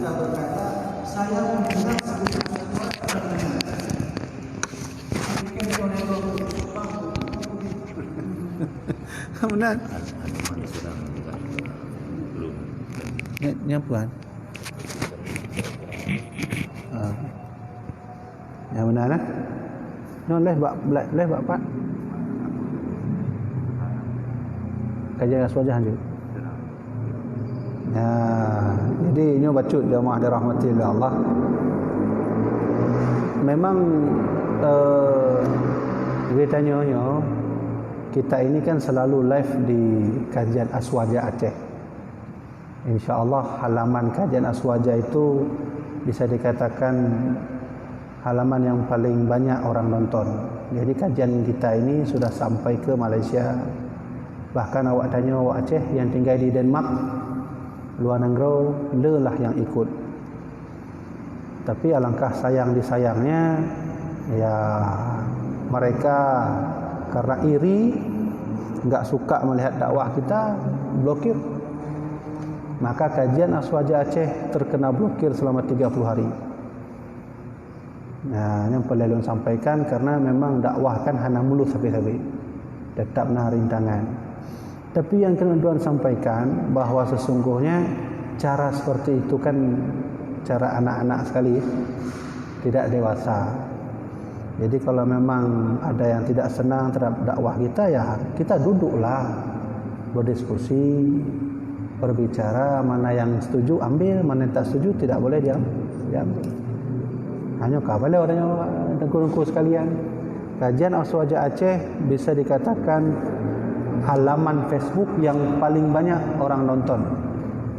kita berkata, saya mendengar sebuah benar. Nyapuan. Yang benar lah. No leh pak. Kajian aswajah juga. Ya, jadi ini bacut jamaah dirahmati oleh Allah. Memang beritanya kita ini kan selalu live di kajian Aswaja Aceh. InsyaAllah halaman kajian Aswaja itu bisa dikatakan halaman yang paling banyak orang nonton. Jadi kajian kita ini sudah sampai ke Malaysia. Bahkan awak tanya awak Aceh yang tinggal di Denmark, luar negara, lelah yang ikut. Tapi alangkah sayang disayangnya, ya mereka karena iri, enggak suka melihat dakwah kita, blokir. Maka kajian Aswaja Aceh terkena blokir selama 30 hari. Nah, yang perlu saya sampaikan karena memang dakwah kan hana mulus sampai-sampai. Tetap nak rintangan. Tapi yang kena Tuan sampaikan bahawa sesungguhnya cara seperti itu kan cara anak-anak sekali, tidak dewasa. Jadi kalau memang ada yang tidak senang terhadap dakwah kita, ya kita duduklah berdiskusi, berbicara, mana yang setuju ambil, mana yang tak setuju tidak boleh diambil. Hanya kapan orangnya tengku-tengku sekalian. Kajian Aswaja Aceh bisa dikatakan halaman Facebook yang paling banyak orang nonton.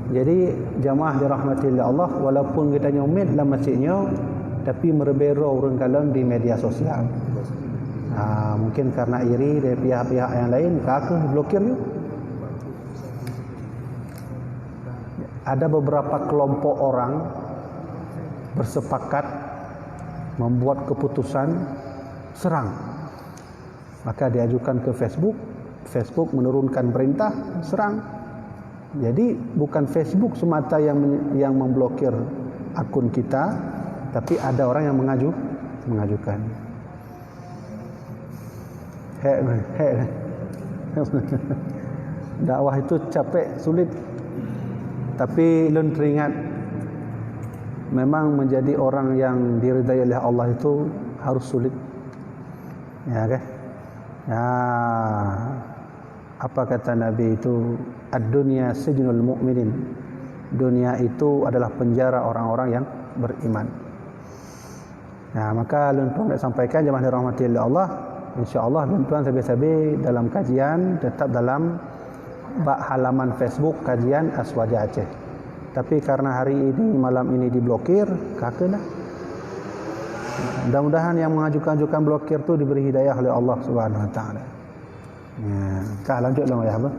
Jadi jamaah dirahmati oleh Allah, walaupun kita nyomit dalam masjidnya, tapi merbero orang kalon di media sosial. Mungkin karena iri dari pihak-pihak yang lain, kakak blokirnya. Ada beberapa kelompok orang bersepakat membuat keputusan serang. Maka diajukan ke Facebook. Facebook menurunkan perintah serang. Jadi bukan Facebook semata yang memblokir akun kita, tapi ada orang yang mengajukan. Dakwah itu capek, sulit. Tapi lun teringat memang menjadi orang yang diridai oleh Allah itu harus sulit. Ya kan? Ya, apa kata Nabi itu, ad-dunya sijnul mu'minin. Dunia itu adalah penjara orang-orang yang beriman. Nah, maka luntuan nak sampaikan jemaah dirahmati oleh Allah, insya-Allah luntuan sabi-sabi dalam kajian tetap dalam bak halaman Facebook kajian Aswaja Aceh. Tapi karena hari ini malam ini diblokir, kakak dah. Mudah-mudahan yang mengajukan blokir tu diberi hidayah oleh Allah Subhanahu Wa Taala. Ya, lanjutlah ya apa?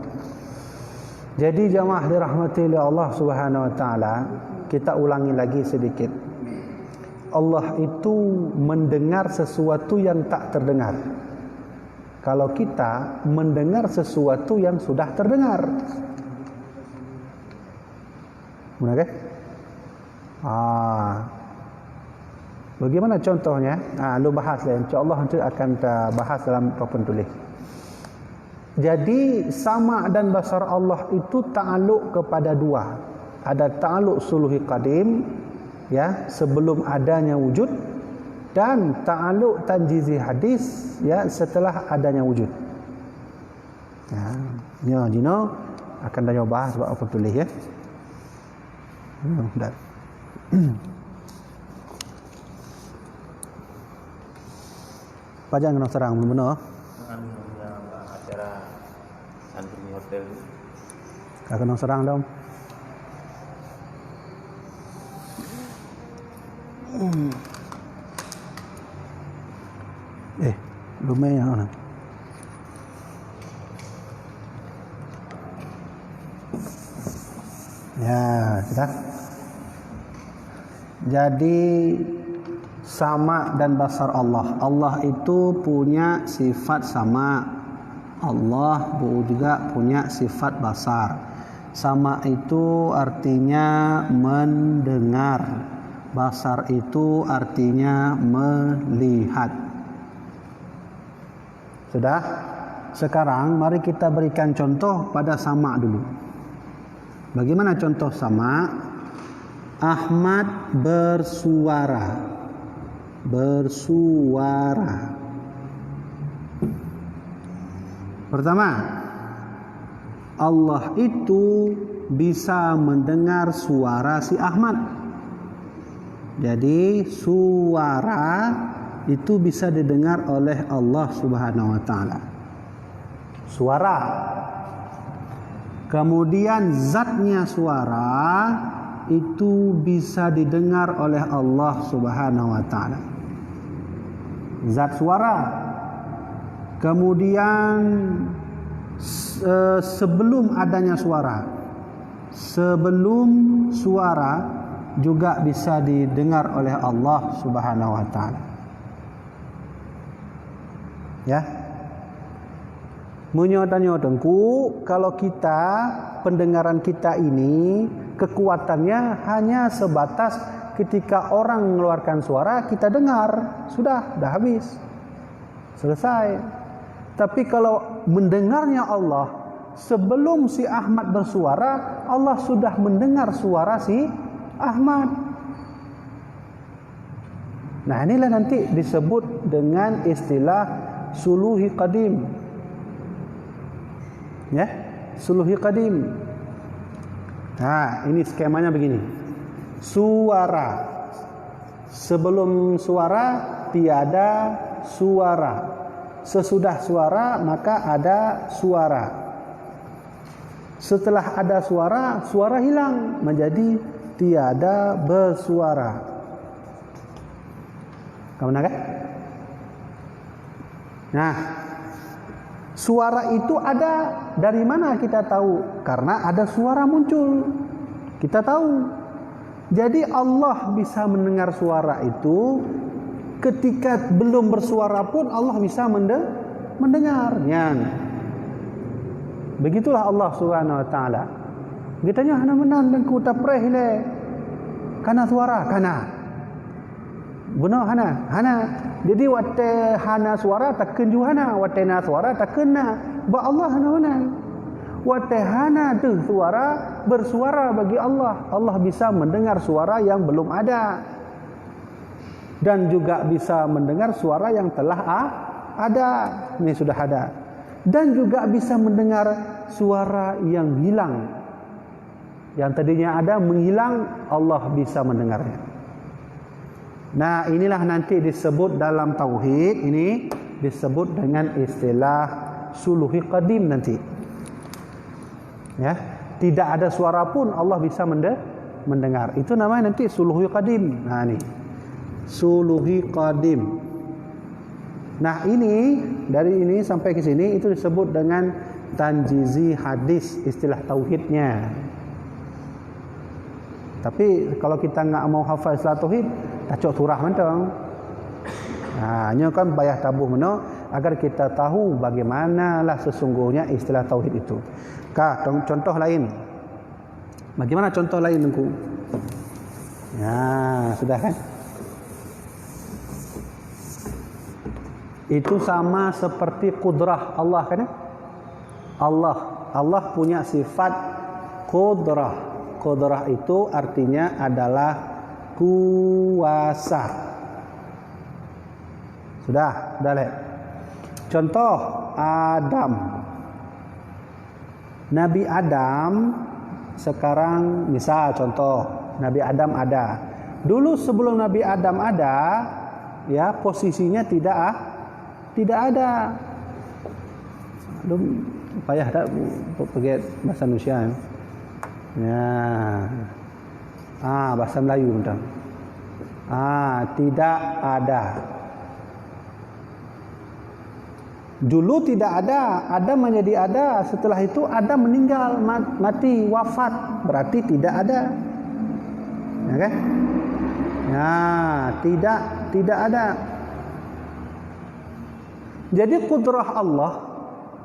Jadi jamaah dirahmati oleh Allah Subhanahu Wa Taala, kita ulangi lagi sedikit. Allah itu mendengar sesuatu yang tak terdengar. Kalau kita mendengar sesuatu yang sudah terdengar. Benar kan? Bagaimana contohnya? Lu bahas lah. InsyaAllah nanti akan kita bahas dalam papan tulis. Jadi sama dan basar Allah itu ta'aluk kepada dua. Ada ta'aluk suluhi qadim, ya, sebelum adanya wujud, dan ta'aluk tanjizi hadis, ya, setelah adanya wujud. Ya, Jino akan tanya bahas sebab apa tulis ya. Dah. Pajang kena serang benar. Acara Santri Hotel. Kak kena serang dong. Lumayan mana? Ya, sudah. Jadi sama dan basar Allah. Allah itu punya sifat sama. Allah juga punya sifat basar. Sama itu artinya mendengar. mendengar. Basar itu artinya melihat. Sudah? Sekarang mari kita berikan contoh pada sama dulu. Bagaimana contoh sama? Ahmad bersuara. Bersuara. Pertama, Allah itu bisa mendengar suara si Ahmad. Jadi suara itu bisa didengar oleh Allah Subhanahu wa taala. Suara. Kemudian zatnya suara itu bisa didengar oleh Allah Subhanahu wa taala. Zat suara. Kemudian sebelum adanya suara, sebelum suara juga bisa didengar oleh Allah Subhanahu wa taala. Ya. Menyodanya dengku, kalau kita pendengaran kita ini kekuatannya hanya sebatas ketika orang mengeluarkan suara kita dengar, sudah habis. Selesai. Tapi kalau mendengarnya Allah, sebelum si Ahmad bersuara, Allah sudah mendengar suara si Ahmad. Nah, inilah nanti disebut dengan istilah suluhi qadim. Ya, suluhi qadim. Nah, ini skemanya begini. Suara. Sebelum suara tiada suara. Sesudah suara maka ada suara. Setelah ada suara, suara hilang menjadi tiada bersuara. Kamu nak? Nah, suara itu ada dari mana kita tahu? Karena ada suara muncul. Kita tahu. Jadi Allah bisa mendengar suara itu ketika belum bersuara pun Allah bisa mendengarnya. Begitulah Allah Subhanahu wa taala. Gitanya hana menan dan ku tapreh le. Kana suara kana. Benar hana. Jadi wate hana suara takkan ju hana, wate na suara takkan na. Ba Allah hana menan. Wate hana tu suara bersuara bagi Allah. Allah bisa mendengar suara yang belum ada. Dan juga bisa mendengar suara yang telah ada. Ini sudah ada. Dan juga bisa mendengar suara yang hilang. Yang tadinya ada menghilang, Allah bisa mendengarnya. Nah, inilah nanti disebut dalam tauhid, ini disebut dengan istilah suluhi qadim nanti. Ya, tidak ada suara pun Allah bisa mendengar. Itu namanya nanti suluhi qadim. Nah, ini suluhi qadim. Nah, ini dari ini sampai ke sini itu disebut dengan tanjizi hadis, istilah tauhidnya. Tapi kalau kita enggak mau hafal istilah tauhid, tacok surah mentang. Nah, nya kan bayah tabuh meno agar kita tahu bagaimanalah sesungguhnya istilah tauhid itu. Contoh lain. Bagaimana contoh lain engku? Ya, sudah kan? Itu sama seperti kudrah Allah kan? Allah punya sifat kudrah. Kudrah itu artinya adalah kuasa. Sudah lihat. Contoh Adam. Nabi Adam sekarang misal contoh Nabi Adam ada. Dulu sebelum Nabi Adam ada, ya posisinya tidak ada. Aduh, payah tak pakai bahasa Indonesia. Ya. Bahasa Melayu bentar. Tidak ada. Dulu tidak ada menjadi ada. Setelah itu Adam meninggal, mati, wafat, berarti tidak ada. Ya kan? Ya, tidak ada. Jadi kudrah Allah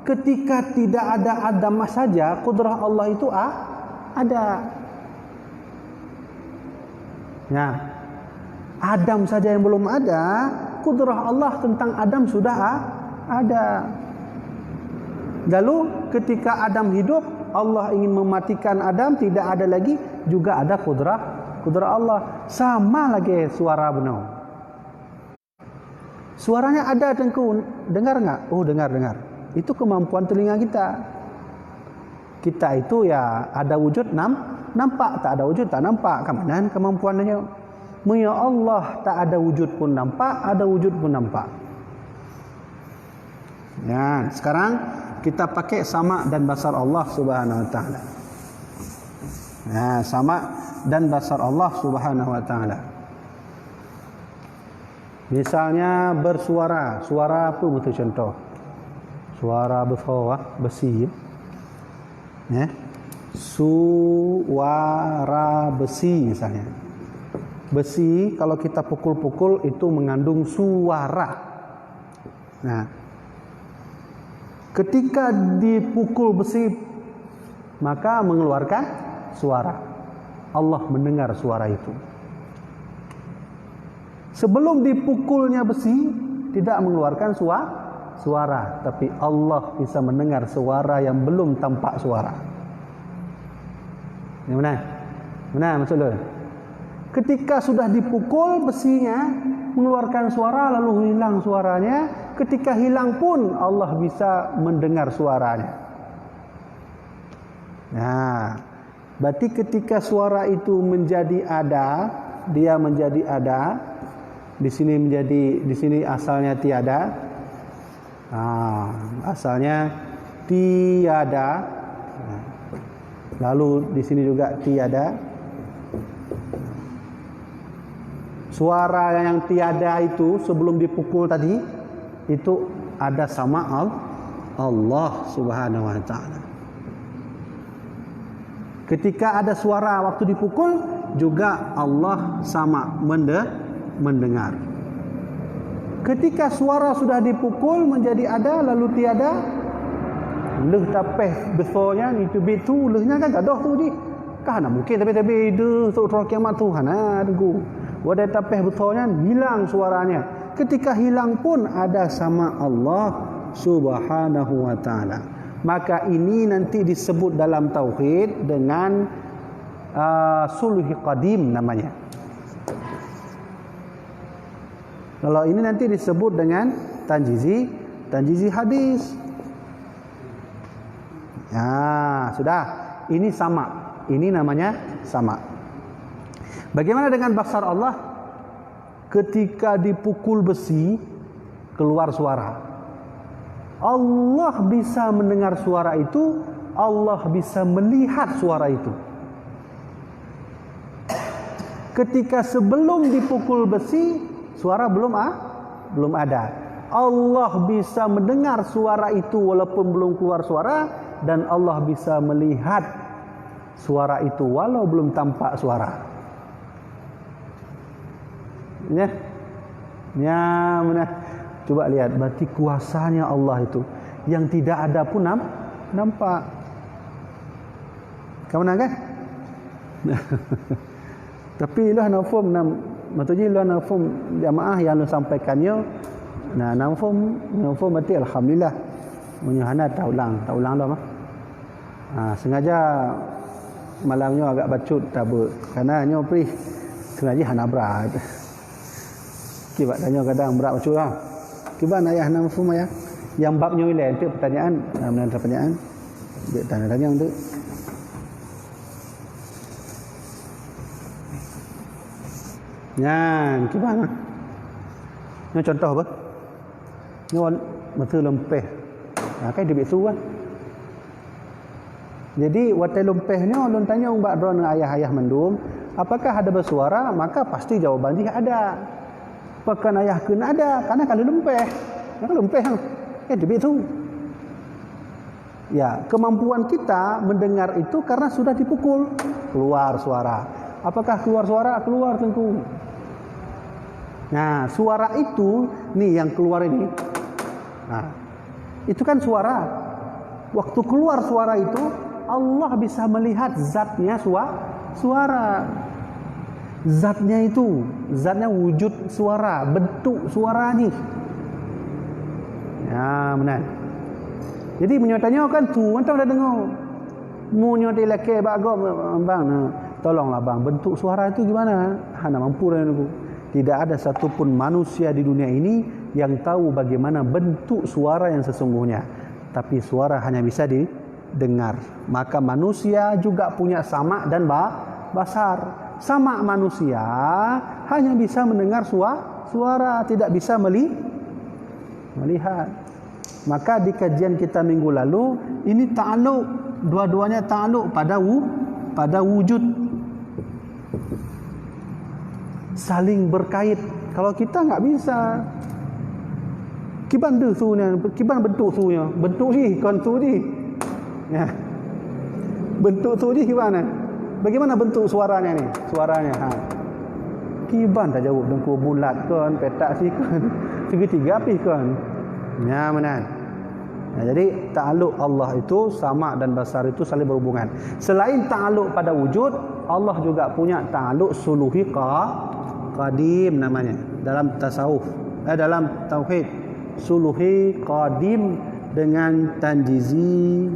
ketika tidak ada Adam saja, kudrah Allah itu ada. Ya. Adam saja yang belum ada, kudrah Allah tentang Adam sudah ada. Lalu ketika Adam hidup, Allah ingin mematikan Adam, tidak ada lagi, juga ada kudrah Allah. Sama lagi suara benar. Suaranya ada, Tengku. Dengar enggak? Oh, dengar. Itu kemampuan telinga kita. Kita itu ya ada wujud nampak, tak ada wujud tak nampak. Kemana kemampuannya? Ya Allah, tak ada wujud pun nampak, ada wujud pun nampak. Ya, sekarang kita pakai sama dan basar Allah Subhanahu wa taala. Ya, sama dan basar Allah Subhanahu wa taala. Misalnya bersuara, suara apa betul contoh? Suara besar, besi. Ya. Suara besi misalnya. Besi kalau kita pukul-pukul itu mengandung suara. Nah, ketika dipukul besi maka mengeluarkan suara. Allah mendengar suara itu. Sebelum dipukulnya besi tidak mengeluarkan suara, tapi Allah bisa mendengar suara yang belum tampak suara. Yang mana maksudnya? Ketika sudah dipukul besinya mengeluarkan suara lalu hilang suaranya, ketika hilang pun Allah bisa mendengar suaranya. Nah, berarti ketika suara itu menjadi ada, dia menjadi ada, di sini asalnya tiada. Asalnya tiada. Lalu di sini juga tiada. Suara yang tiada itu sebelum dipukul tadi itu ada sama Allah Subhanahu wa taala. Ketika ada suara waktu dipukul juga Allah sama mendengar. Ketika suara sudah dipukul menjadi ada lalu tiada, leh tapeh besarnya itu betu lehnya kan gadah tu je. Kan mungkin tapi itu untuk kiamat Tuhan tunggu. Wadah tapeh besarnya hilang suaranya. Ketika hilang pun ada sama Allah Subhanahu wa taala. Maka ini nanti disebut dalam tauhid dengan sulhi qadim namanya. Kalau ini nanti disebut dengan tanjizi hadis. Ya, sudah. Ini sama. Ini namanya sama. Bagaimana dengan basar Allah? Ketika dipukul besi keluar suara. Allah bisa mendengar suara itu, Allah bisa melihat suara itu. Ketika sebelum dipukul besi, suara belum ada. Allah bisa mendengar suara itu walaupun belum keluar suara, dan Allah bisa melihat suara itu walau belum tampak suara. Ya, mana? Coba lihat, berarti kuasanya Allah itu yang tidak ada pun nampak. Kamu nak kan? Tapi lah nafum maksudnya lah nafum jamaah yang lu sampaikannya. Nah, nafum berarti alhamdulillah. Menyuhana tak ulang dah mah. Sengaja malamnya agak bacut tak ber. Karena nyo pri sengaja hana berat. Kibat tanya kadang berat macam lah. Kibat ayah nafum ayah. Yang babnya wilayah itu pertanyaan. Dia tanya untuk. Yan, gimana? Ini contoh apa? Ini betul lempeh. Kan dia bisu kan? Jadi watai lempeh ni ulun tanya mbak dron ayah-ayah mendum, apakah ada bersuara? Maka pasti jawaban dia ada. Pakan ayah kena ada, karena kalau lempeh. Kalau lempeh dia bisu. Ya, kemampuan kita mendengar itu karena sudah dipukul keluar suara. Apakah keluar suara? Keluar tentu. Nah, suara itu nih yang keluar ini. Nah, itu kan suara. Waktu keluar suara itu Allah bisa melihat zatnya suara. Zatnya itu, zatnya wujud suara, bentuk suara ni. Ya, benar. Jadi menyatanya kan tu, entah dah dengar. Mu nyoti leke bagok bang, tolonglah bang, bentuk suara itu gimana? Hana mampu dah aku. Tidak ada satupun manusia di dunia ini yang tahu bagaimana bentuk suara yang sesungguhnya. Tapi suara hanya bisa didengar. Maka manusia juga punya sama dan basar. Sama manusia hanya bisa mendengar suara, tidak bisa melihat. Maka di kajian kita minggu lalu, ini ta'aluk, dua-duanya ta'aluk pada wujud. Saling berkait. Kalau kita enggak bisa. Kiban sunya, kiban bentuk sunya. Bentuk ni, kon tu ni. Ya. Bentuk tu ni gimana? Bagaimana bentuk suaranya ni? Suaranya. Kiban tak jawab dengku bulat kan, petak si kan. Segitiga api kan. Ya, benar. Ya, jadi ta'aluk Allah itu sama dan basar itu saling berhubungan. Selain ta'aluk pada wujud, Allah juga punya ta'aluk suluhi qadim namanya dalam tasawuf. Dalam tauhid, suluhi qadim dengan tanjizi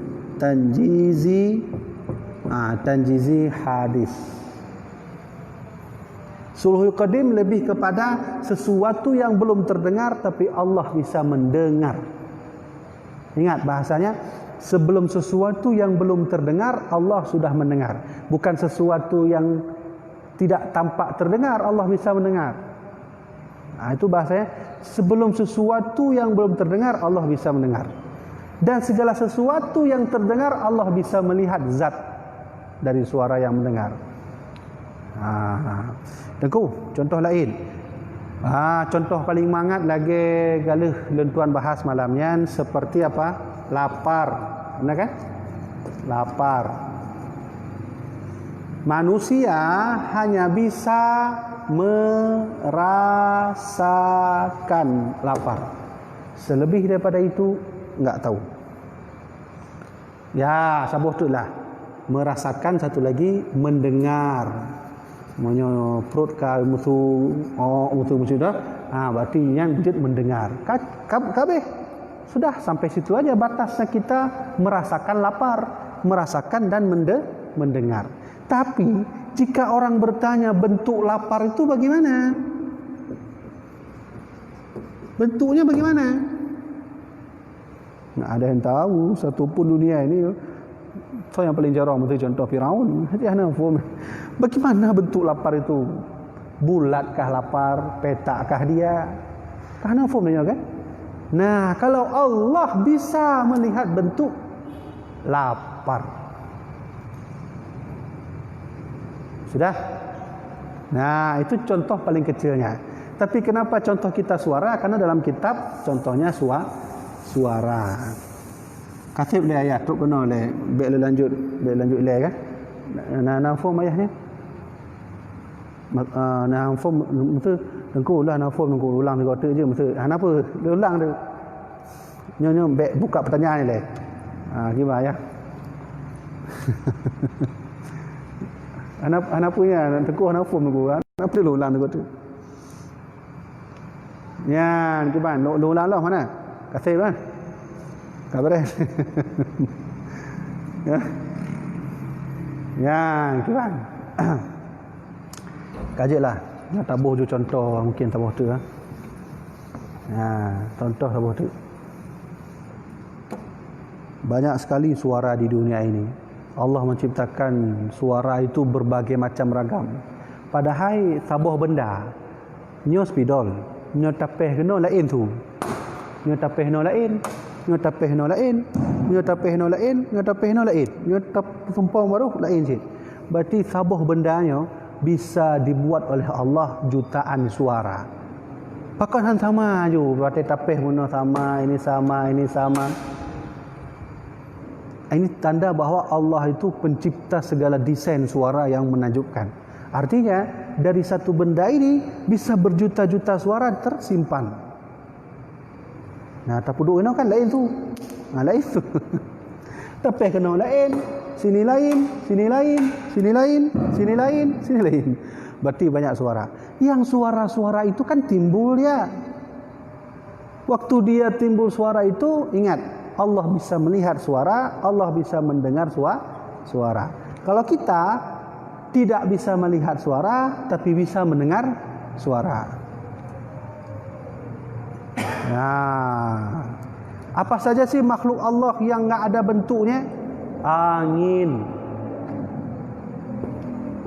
hadis. Suluhi qadim lebih kepada sesuatu yang belum terdengar tapi Allah bisa mendengar. Ingat bahasanya, sebelum sesuatu yang belum terdengar Allah sudah mendengar. Bukan sesuatu yang tidak tampak terdengar Allah bisa mendengar. Itu bahasanya, sebelum sesuatu yang belum terdengar Allah bisa mendengar. Dan segala sesuatu yang terdengar Allah bisa melihat zat dari suara yang mendengar. Tengku, contoh lain. Contoh paling mangat lagi galih lentuan bahas malamnya seperti apa? Lapar. Benar kan? Lapar. Manusia hanya bisa merasakan lapar. Selebih daripada itu enggak tahu. Ya, sabuh tu lah. Merasakan, satu lagi mendengar. Monyo perut ka musuh dah. Berarti yang wujud mendengar. Kabeh. Sudah sampai situ aja batasnya kita merasakan lapar, merasakan dan mendengar. Tapi jika orang bertanya bentuk lapar itu bagaimana? Bentuknya bagaimana? Nggak ada yang tahu satupun dunia ini. So yang paling jarang itu contoh Firaun. Bagaimana bentuk lapar itu? Bulatkah lapar? Petakkah dia? Karena formnya kan? Nah, kalau Allah bisa melihat bentuk lapar. Sudah? Nah, itu contoh paling kecilnya. Tapi kenapa contoh kita suara? Karena dalam kitab contohnya suara. Kasih boleh ayat tu kena oleh baik lanjut le kan. Nah form ayahnya. Nah form betul tengku ulah nah form tengku ulang dekat je betul. Kenapa? Dia ulang tu. Nyo baik buka pertanyaan ni le. Gimana ayah? Anak punya tengku anak form tengku kan. Kenapa dia ulang dekat tu? Ya, gimana? Lu ulang lah mana? Kasih kan? Kabar ya, gimana? Kajilah. Nak tabuh je contoh mungkin tabuh tu lah. Contoh tabuh tu. Banyak sekali suara di dunia ini. Allah menciptakan suara itu berbagai macam ragam. Padahal tabuh benda. Nyo spidol, nyo tapeh kena lain tu. Nyo tapeh no lain. Ngetapeh no lain, ngetapeh no lain, ngetapeh no lain, ngetap sumpah baru lain sih. Berarti sabuh bendanya bisa dibuat oleh Allah jutaan suara. Pakan sama je, berarti tapeh guna sama, ini sama, ini sama. Ini tanda bahawa Allah itu pencipta segala desain suara yang menakjubkan. Artinya dari satu benda ini bisa berjuta-juta suara tersimpan. Nah, tapi duk kan lain tu. Lain tu. Tapi kena lain, sini lain, sini lain, sini lain, sini lain, sini lain. berarti banyak suara. Yang suara-suara itu kan timbul ya. Waktu dia timbul suara itu, ingat, Allah bisa melihat suara, Allah bisa mendengar suara. Kalau kita tidak bisa melihat suara, tapi bisa mendengar suara. Nah, apa saja sih makhluk Allah yang nggak ada bentuknya? Angin,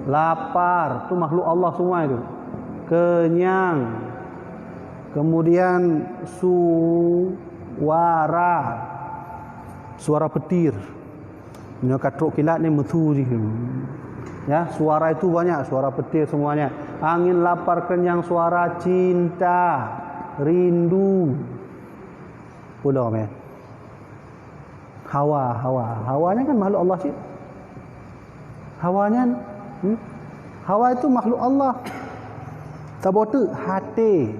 lapar, itu makhluk Allah semua itu. Kenyang, kemudian suara petir. Ini katruk kilat ni meturi. Ya, suara itu banyak, suara petir semuanya. Angin, lapar, kenyang, suara cinta, rindu. Pulau men. Hawanya kan makhluk Allah sih. Hawanya hawa itu makhluk Allah. Tabotu hati.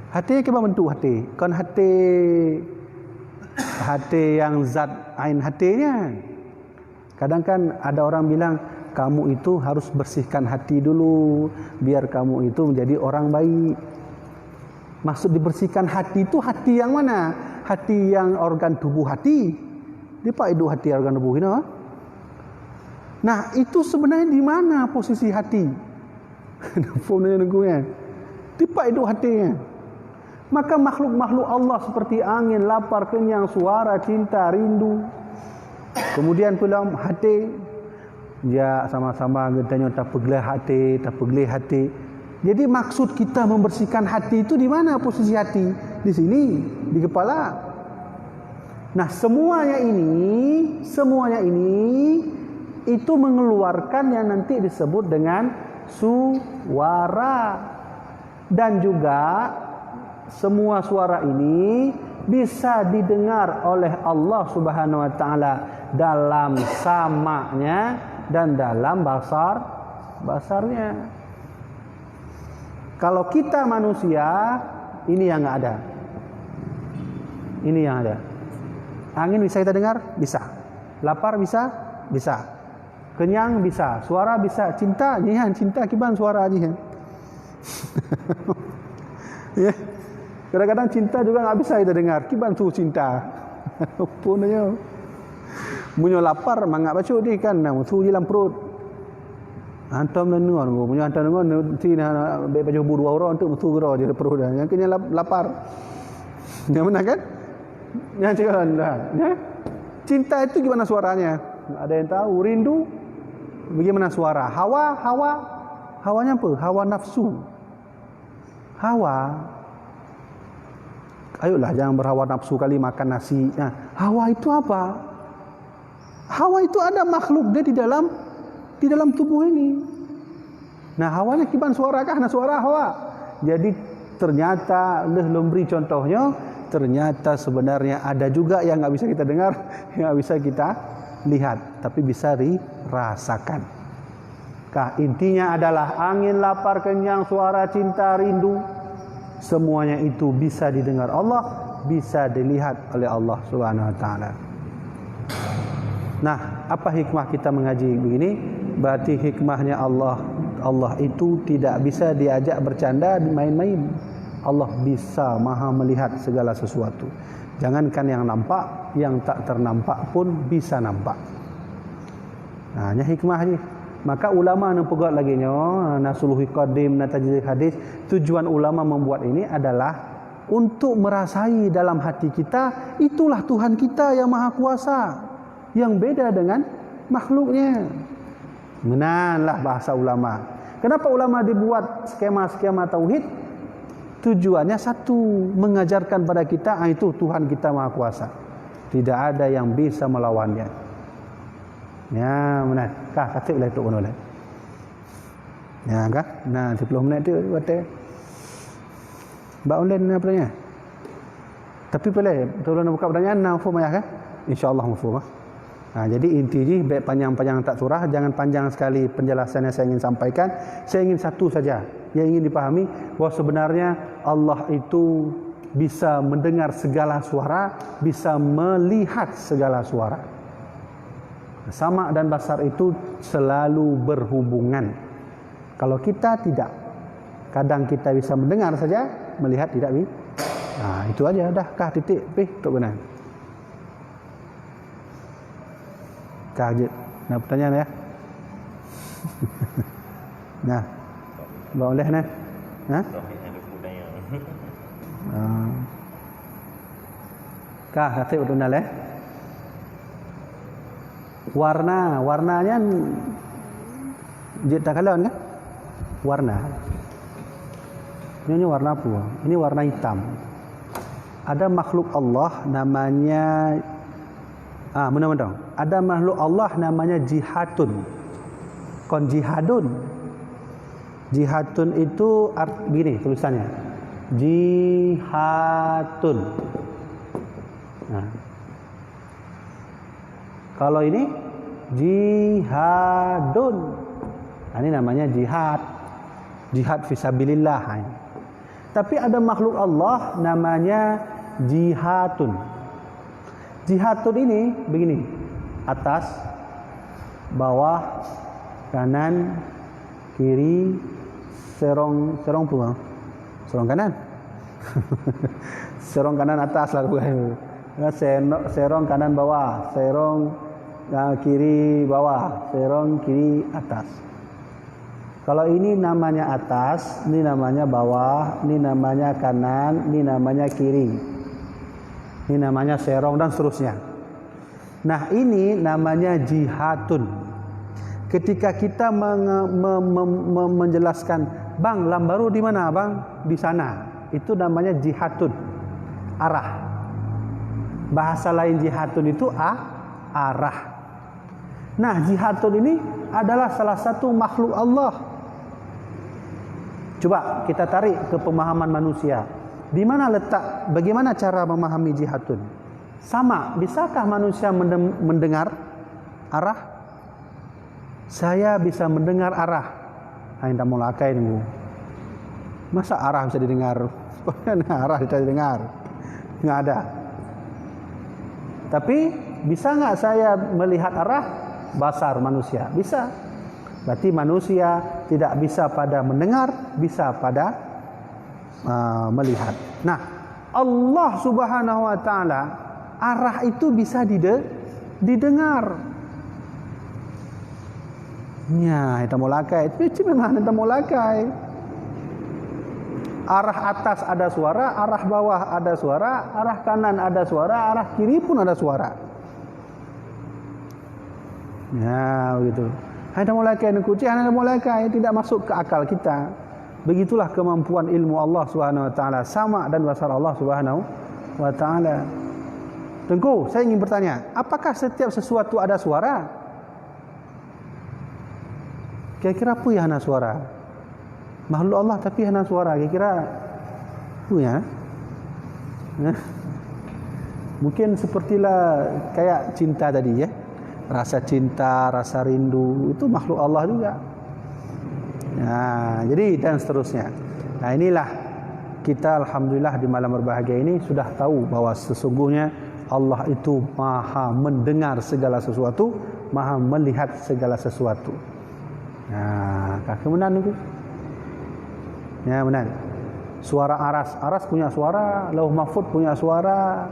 Hati ke bentuk hati? Kan hati yang zat ain hatinya. Kadang kan ada orang bilang kamu itu harus bersihkan hati dulu biar kamu itu menjadi orang baik. Maksud dibersihkan hati itu hati yang mana? Hati yang organ tubuh hati. Dia pak itu hati organ tubuh ini. Nah, itu sebenarnya di mana posisi hati? Nampak nunggunya. Di pak itu hatinya. Maka makhluk-makhluk Allah seperti angin, lapar, kenyang, suara, cinta, rindu. Kemudian pula hati, dia sama-sama katanya tak pegelih hati. Jadi maksud kita membersihkan hati itu di mana posisi hati? Di sini, di kepala. Nah, semuanya ini itu mengeluarkan yang nanti disebut dengan suara. Dan juga semua suara ini bisa didengar oleh Allah Subhanahu wa taala dalam samanya dan dalam basarnya. Kalau kita manusia, ini yang enggak ada. Ini yang ada. Angin bisa kita dengar? Bisa. Lapar bisa? Bisa. Kenyang bisa. Suara bisa. Cinta, nyihan cinta kiban suara nyihan. Ya. Kadang-kadang cinta juga enggak bisa kita dengar. Kiban tu cinta. Punanya. Munyo lapar mangak bacu di kan, tu dalam perut. Hantam dan dengar, punya hantam dengar, nanti nak baju buru orang untuk mutu gero jadi perut dah. Yang kini lapar, yang mana kan? Yang cakap dah. Ya? Cinta itu gimana suaranya? Ada yang tahu? Rindu, bagaimana suara? Hawanya apa? Hawa nafsu. Ayolah jangan berhawa nafsu kali makan nasi. Nah, hawa itu apa? Hawa itu ada makhluk dia di dalam tubuh ini. Nah, hawanya kiban suara kah? Nah, suara hawa. Jadi ternyata beri contohnya, ternyata sebenarnya ada juga yang enggak bisa kita dengar, yang enggak bisa kita lihat, tapi bisa dirasakan. Intinya adalah angin, lapar, kenyang, suara, cinta, rindu, semuanya itu bisa didengar Allah, bisa dilihat oleh Allah Subhanahu wa taala. Nah, apa hikmah kita mengaji begini? Berarti hikmahnya Allah itu tidak bisa diajak bercanda main-main. Allah bisa maha melihat segala sesuatu. Jangankan yang nampak, yang tak ternampak pun bisa nampak. Nah, ini hikmah ni. Maka ulama yang pegat lagi nasuluhi qadim natajid hadis, tujuan ulama membuat ini adalah untuk merasai dalam hati kita, itulah Tuhan kita yang maha kuasa, yang beda dengan makhluknya. Menanlah bahasa ulama. Kenapa ulama dibuat skema-skema tauhid? Tujuannya satu, mengajarkan pada kita itu Tuhan kita maha kuasa. Tidak ada yang bisa melawannya. Ya, benar. Kata lah itu benar. Ya, kah? Nah, 10 minit tu kata. Ba online apa tanya? Tapi boleh, tolong buka pertanyaan nah mafhum ya kan? Insya-Allah mafhum. Nah, jadi intinya baik panjang-panjang tak surah, jangan panjang sekali penjelasannya saya ingin sampaikan. Saya ingin satu saja yang ingin dipahami, bahwa sebenarnya Allah itu bisa mendengar segala suara, bisa melihat segala suara. Sama dan basar itu selalu berhubungan. Kalau kita tidak, kadang kita bisa mendengar saja, melihat tidak bisa. Nah, itu aja, dah kah titik pih untuk benar. Kah je. Nah, pertanyaan ya. Nah, boleh nah. Hah? Kah kata untuk nal warnanya tak kalon kan? Warna. Ini warna apa? Ini warna hitam. Ada makhluk Allah namanya benar-benar. Ada makhluk Allah namanya jihatun. Kon jihadun. Jihatun itu begini tulisannya. Jihatun. Nah. Kalau ini jihadun. Nah, ini namanya jihad. Jihad fisabilillah. Tapi ada makhluk Allah namanya jihatun. Jihatun ini begini. Atas, bawah, kanan, kiri, serong pun. Serong kanan. Serong kanan atas lah bukan. Serong kanan bawah, serong kiri bawah, serong kiri atas. Kalau ini namanya atas, ini namanya bawah, ini namanya kanan, ini namanya kiri. Ini namanya serong dan seterusnya. Nah, ini namanya jihatun. Ketika kita menjelaskan, "Bang, Lambaru di mana, Bang?" Di sana. Itu namanya jihatun. Arah. Bahasa lain jihatun itu arah. Nah, jihatun ini adalah salah satu makhluk Allah. Coba kita tarik ke pemahaman manusia. Di mana letak, bagaimana cara memahami jihatun? Sama, bisakah manusia mendengar arah? Saya bisa mendengar arah. Hanya mau lakai nunggu. Masa arah bisa didengar? Arah bisa didengar? Nggak ada. Tapi bisa nggak saya melihat arah? Basar manusia bisa. Berarti manusia tidak bisa pada mendengar, bisa pada melihat. Nah, Allah Subhanahu Wa Taala arah itu bisa didengar. Ya, kita mulakai. Itu memang kita mulakai. Arah atas ada suara, arah bawah ada suara, arah kanan ada suara, arah kiri pun ada suara. Ya, begitu. Hanya mulakai kucing, hanya mulakai, tidak masuk ke akal kita. Begitulah kemampuan ilmu Allah Subhanahu Wa Taala, sama dan besar Allah Subhanahu Wa Taala. Tengku, saya ingin bertanya, apakah setiap sesuatu ada suara? Kira-kira apa yang ada suara? Makhluk Allah tapi ada suara, kira-kira punya? Mungkin sepertilah kayak cinta tadi ya. Rasa cinta, rasa rindu, itu makhluk Allah juga. Nah, jadi dan seterusnya. Nah, inilah kita alhamdulillah di malam berbahagia ini sudah tahu bahwa sesungguhnya Allah itu maha mendengar segala sesuatu, maha melihat segala sesuatu. Nah, kakek benar itu. Ya, benar. Suara aras punya suara, Lauh Mahfuz punya suara.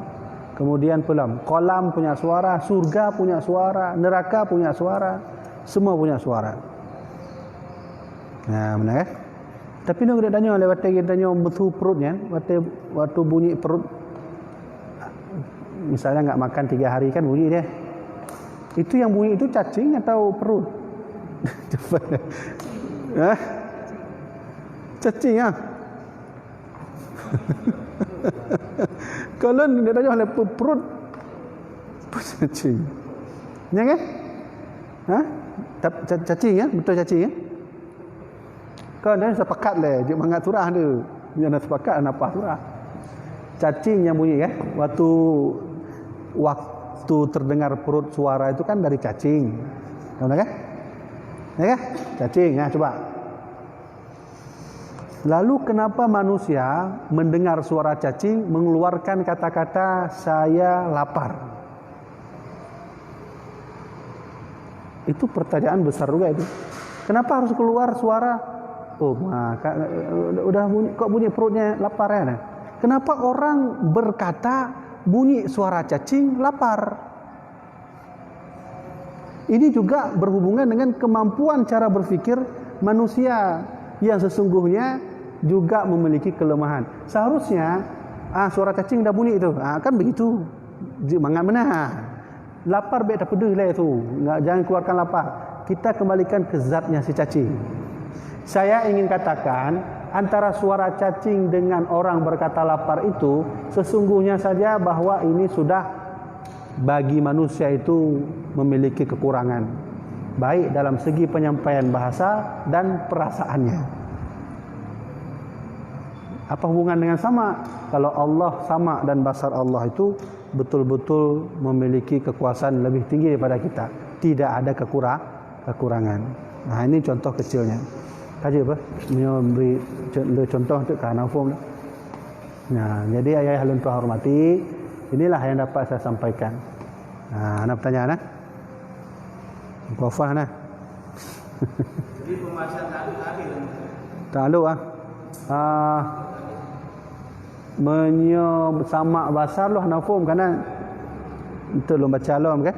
Kemudian pelam, kolam punya suara, surga punya suara, neraka punya suara, semua punya suara. Nah, benar kan? Tapi nak tanya lewat kita tanya betul perutnya, waktu bunyi perut. Misalnya enggak makan 3 hari kan bunyi dia. Itu yang bunyi itu cacing atau perut? Coba. Cacing ah. Kalau dia tanya oleh perut cacing. Ya kan? Hah? Cacing ya? Betul cacing ya? Kau dah sepakat le, dia mangat surah tu. Dia dah sepakat apa surah. Cacing yang bunyi ya. Waktu terdengar perut suara itu kan dari cacing. Tahu kan? Ya kan? Cacing. Ya, coba. Lalu kenapa manusia mendengar suara cacing mengeluarkan kata-kata saya lapar? Itu pertanyaan besar juga itu. Kenapa harus keluar suara Udah bunyi, kok bunyi perutnya lapar ya? Kenapa orang berkata bunyi suara cacing lapar? Ini juga berhubungan dengan kemampuan cara berfikir manusia yang sesungguhnya juga memiliki kelemahan. Seharusnya suara cacing dah bunyi itu. Kan begitu. Mangat benar. Lapar baik tak pedih lah itu. Jangan keluarkan lapar. Kita kembalikan ke zatnya si cacing. Saya ingin katakan antara suara cacing dengan orang berkata lapar itu sesungguhnya saja bahwa ini sudah bagi manusia itu memiliki kekurangan baik dalam segi penyampaian bahasa dan perasaannya. Apa hubungan dengan sama? Kalau Allah sama dan basar Allah itu betul-betul memiliki kekuasaan lebih tinggi daripada kita, tidak ada kekurangan. Nah, ini contoh kecilnya. Kaji apa? Memberi contoh untuk kanafum. Nah, jadi ayah yang tuan hormati, inilah yang dapat saya sampaikan. Nah, ada pertanyaan? Kofah nah. Jadi pembahasan Ta'aluk sama basar loh nafum karena itu lo baca alam kan?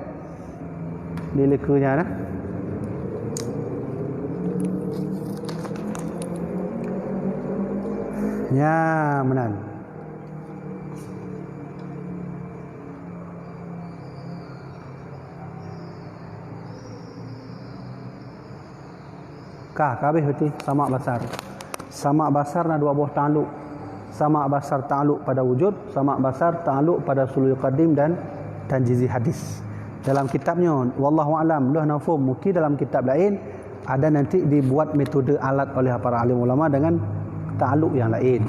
Di lekunya nah. Ya, menan. Kabeh berarti sama basar. Sama basar na dua buah ta'aluk. Sama basar ta'aluk pada wujud, sama basar ta'aluk pada sulul qadim dan jizi hadis. Dalam kitabnya wallahu alam luh nafum, mungkin dalam kitab lain ada nanti dibuat metode alat oleh para alim ulama dengan ta'aluk yang lain.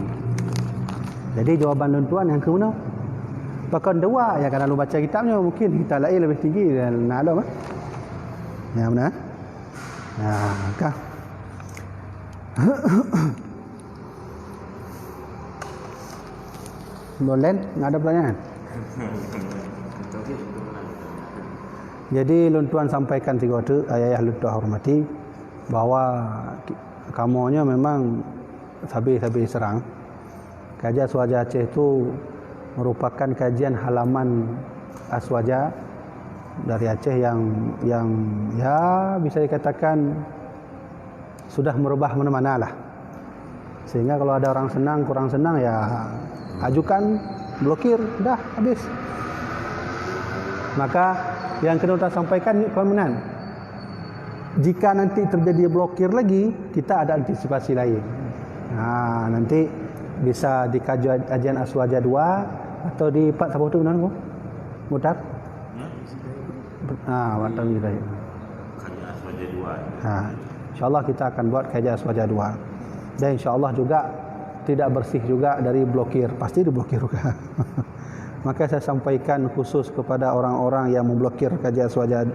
Jadi jawaban tuan yang ke mana? Bahkan dua yang kalau baca kitabnya mungkin kita lain lebih tinggi dan alam. Ya benar. Nah, kah? Boleh, enggak ada pertanyaan. Jadi luntuan sampaikan tiga tu ayah luntuan hormati bahwa kamunya memang sabi-sabi serang. Kajian Aswaja Aceh itu merupakan kajian halaman Aswaja dari Aceh yang ya bisa dikatakan sudah merubah mana-mana lah. Sehingga kalau ada orang senang, kurang senang ya ajukan, blokir, dah habis. Maka yang kena kita sampaikan permenan. Jika nanti terjadi blokir lagi, kita ada antisipasi lain. Nah, nanti bisa di kajian Aswaja 2 atau di 4 apa tu benar mutar? Watar kita. Kajian Aswaja 2. InsyaAllah kita akan buat kajian Aswaja 2. Dan insyaAllah juga tidak bersih juga dari blokir. Pasti diblokir juga. Maka saya sampaikan khusus kepada orang-orang yang memblokir kajian Aswaja.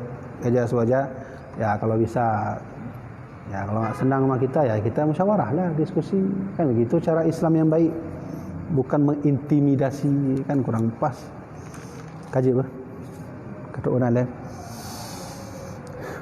Ya kalau bisa, ya kalau tak senang sama kita, ya kita musyawarah lah, diskusi. Kan begitu cara Islam yang baik. Bukan mengintimidasi, kan kurang pas. Kaji apa? Kata orang lain.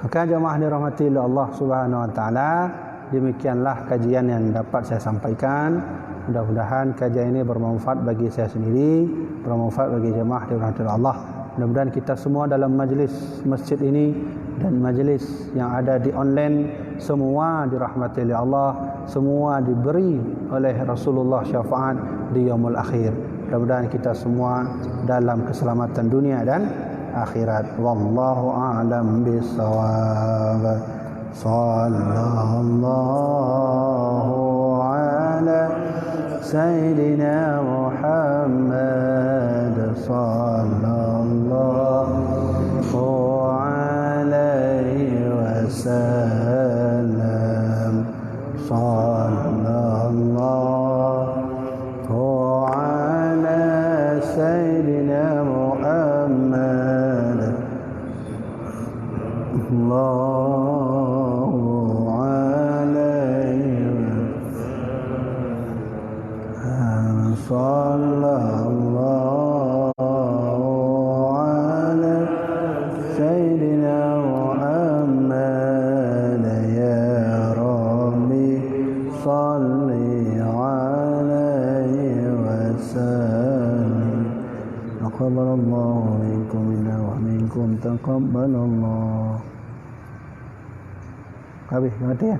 Maka jemaah dirahmati oleh Allah Subhanahu wa taala, demikianlah kajian yang dapat saya sampaikan. Mudah-mudahan kajian ini bermanfaat bagi saya sendiri, bermanfaat bagi jemaah dirahmati oleh Allah. Mudah-mudahan kita semua dalam majlis masjid ini dan majlis yang ada di online semua dirahmati oleh Allah, semua diberi oleh Rasulullah syafaat di yaumul akhir. Mudah-mudahan kita semua dalam keselamatan dunia dan akhirat. Wallahu a'lam bissawab. Sallallahu ala sayyidina Muhammad sallallahu alaihi wasallam. Sallallahu ala sayyidina Muhammad Allahu alaihi sallallahu ala sayyidina Muhammad ya Rabbi salli alaihi wasallim. Taqabbalallahu minkum minna wa minkum taqabbalallah. Habis mati ya.